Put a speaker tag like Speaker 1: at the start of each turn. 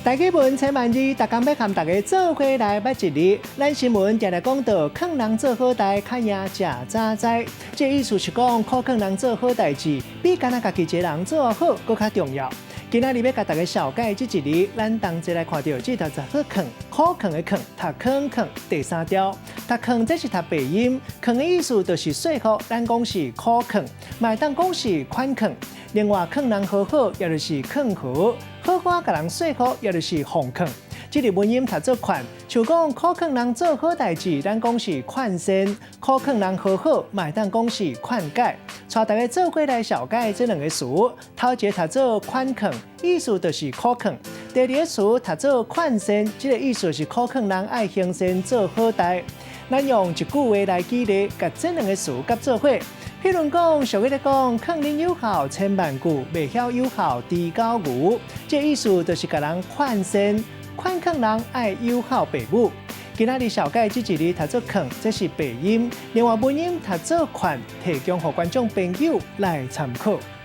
Speaker 1: 大家问千万字，大家要和大家做伙来捌一日。咱新闻常常讲到，劝人做好代，较赢食早知。这意思是讲，靠劝人做好代志，比干那家己一个人做好更较重要。今仔日要甲大家小解这一日，咱同齐来看到这条十好劝，可劝的劝，读劝劝第三条。读劝这是读鼻音，劝的意思就是说服，咱讲是可劝，嘛当讲是宽劝。另外，劝人和好，也就是劝和。好好甲人说服，也就是奉劝。这个文音读做劝，像讲可劝人做好代志，咱讲是劝善；可劝人和好，嘛当讲是劝解。带大家做伙来小解这两个词。头一个读做劝劝，意思就是可劝；第二个词读做劝善，这个意思是可劝人爱行善做好代。咱用一句话来举例，甲这两个词夹做伙。譬如讲，俗语咧讲，劝人有效千万句，未晓有效地高牛。这意思就是甲人劝善，劝人爱有效爸母。今仔日小解这一日读做劝，这是鼻音；另外文音读做劝，提供给观众朋友来参考。